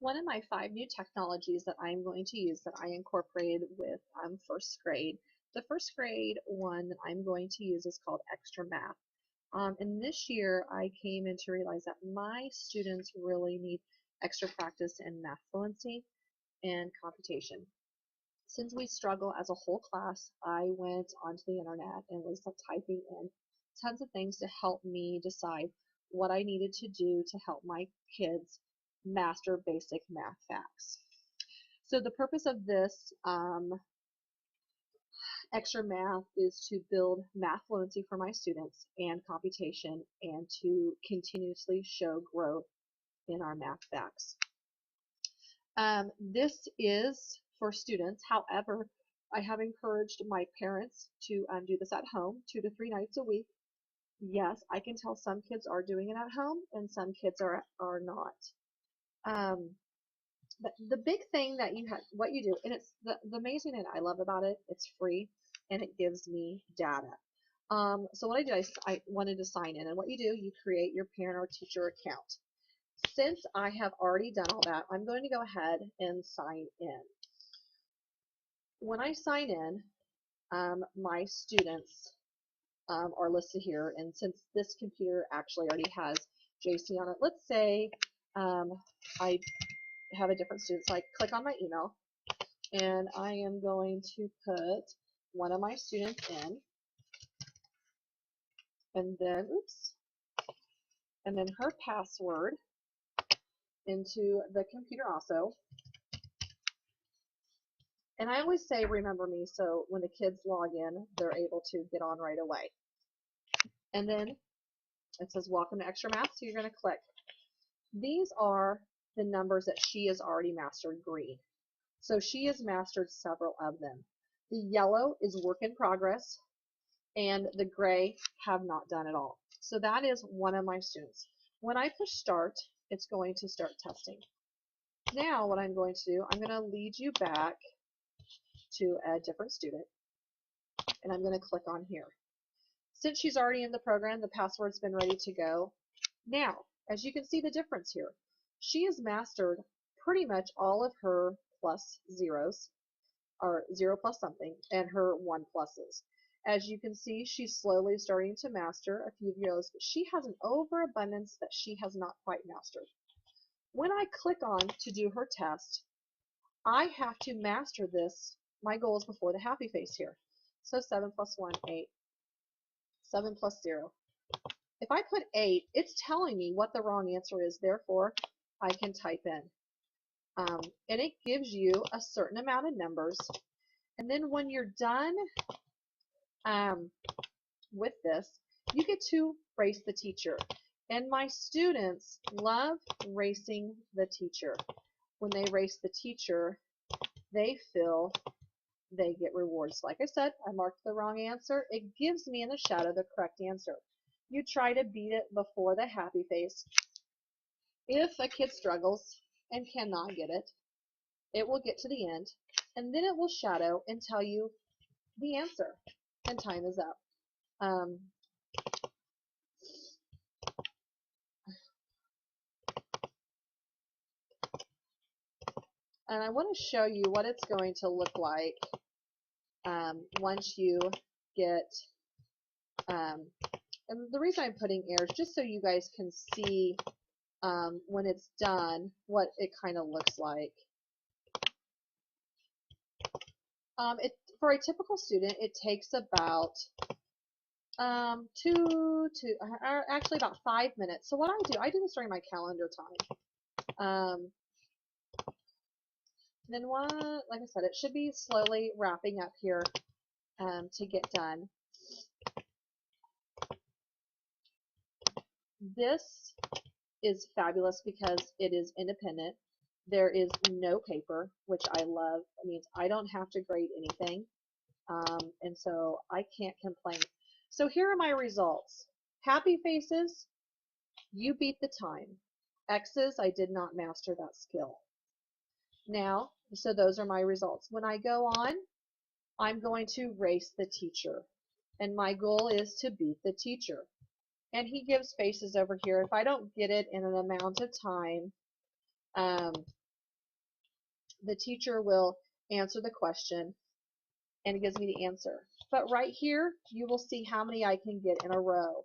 One of my 5 new technologies that I'm going to use that I incorporated with first grade. The first grade one that I'm going to use is called xtramath. And this year I came in to realize that my students really need extra practice in math fluency and computation. Since we struggle as a whole class, I went onto the internet and was typing in tons of things to help me decide what I needed to do to help my kids master basic math facts. So the purpose of this extra math is to build math fluency for my students and computation and to continuously show growth in our math facts. This is for students. However, I have encouraged my parents to do this at home 2 to 3 nights a week. Yes, I can tell some kids are doing it at home and some kids are not. Um, but the big thing that you have, what you do, and it's the amazing thing I love about it, it's free and it gives me data. So what I did, I wanted to sign in, and what you do, you create your parent or teacher account. Since I have already done all that, I'm going to go ahead and sign in. When I sign in, my students are listed here, and since this computer actually already has JC on it, let's say I have a different student, so I click on my email, and I am going to put one of my students in, and then, oops, and then her password into the computer also. And I always say remember me, so when the kids log in, they're able to get on right away. And then it says welcome to Extra Math, so you're going to click. These are the numbers that she has already mastered, green. So she has mastered several of them. The yellow is work in progress, and the gray have not done at all. So that is one of my students. When I push start, it's going to start testing. Now what I'm going to do, I'm going to lead you back to a different student, and I'm going to click on here. Since she's already in the program, the password's been ready to go. Now, as you can see the difference here, she has mastered pretty much all of her plus zeros, or 0 plus something, and her 1 pluses. As you can see, she's slowly starting to master a few of those, but she has an overabundance that she has not quite mastered. When I click on to do her test, I have to master this. My goal is before the happy face here. So 7 plus 1, 8. 7 plus 0. If I put 8, it's telling me what the wrong answer is. Therefore, I can type in. And it gives you a certain amount of numbers. And then when you're done with this, you get to race the teacher. And my students love racing the teacher. When they race the teacher, they feel they get rewards. Like I said, I marked the wrong answer. It gives me in the shadow the correct answer. You try to beat it before the happy face. If a kid struggles and cannot get it, it will get to the end, and then it will shadow and tell you the answer, and time is up. And I want to show you what it's going to look like once you get, and the reason I'm putting air is just so you guys can see when it's done what it kind of looks like. For a typical student, it takes about actually about 5 minutes. So what I do this during my calendar time. Then like I said, it should be slowly wrapping up here to get done. This is fabulous because it is independent. There is no paper, which I love. It means I don't have to grade anything, and so I can't complain. So here are my results. Happy faces, you beat the time. X's, I did not master that skill. Now, so those are my results. When I go on, I'm going to race the teacher, and my goal is to beat the teacher. And he gives faces over here. If I don't get it in an amount of time, the teacher will answer the question and it gives me the answer. But right here, you will see how many I can get in a row.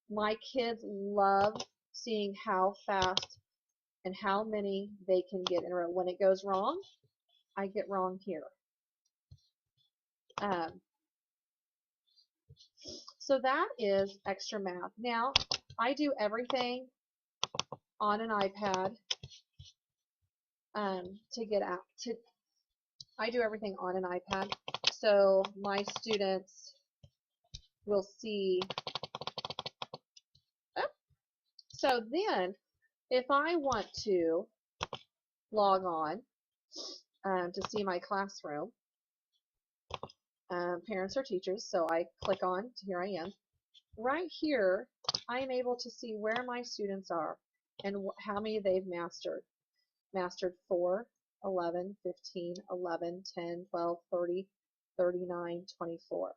My kids love seeing how fast and how many they can get in a row. When it goes wrong, I get wrong here. So that is extra math. Now, I do everything on an iPad to get out. I do everything on an iPad, so my students will see. Oh. So then, if I want to log on to see my classroom, parents or teachers, so I click on, here I am. Right here, I am able to see where my students are and how many they've mastered. Mastered 4, 11, 15, 11, 10, 12, 30, 39, 24.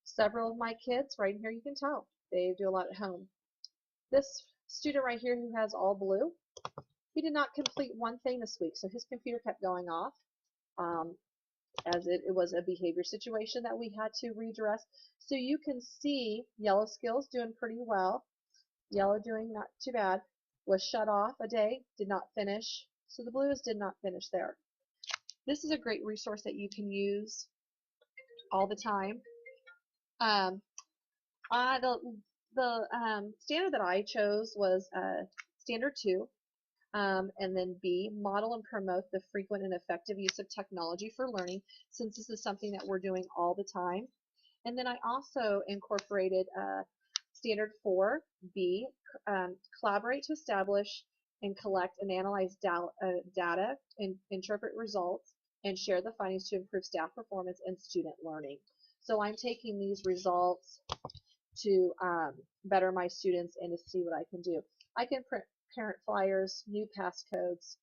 Several of my kids, right here you can tell, they do a lot at home. This student right here who has all blue, he did not complete one thing this week, so his computer kept going off. As it was a behavior situation that we had to redress. So you can see yellow skills doing pretty well. Yellow doing not too bad. Was shut off a day, did not finish. So the blues did not finish there. This is a great resource that you can use all the time. The standard that I chose was standard 2. And then B, model and promote the frequent and effective use of technology for learning, since this is something that we're doing all the time. And then I also incorporated standard 4, B, collaborate to establish and collect and analyze data, and interpret results, and share the findings to improve staff performance and student learning. So I'm taking these results to better my students and to see what I can do. I can print parent flyers, new passcodes,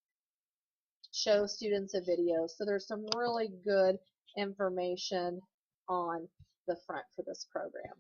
show students a video. So there's some really good information on the front for this program.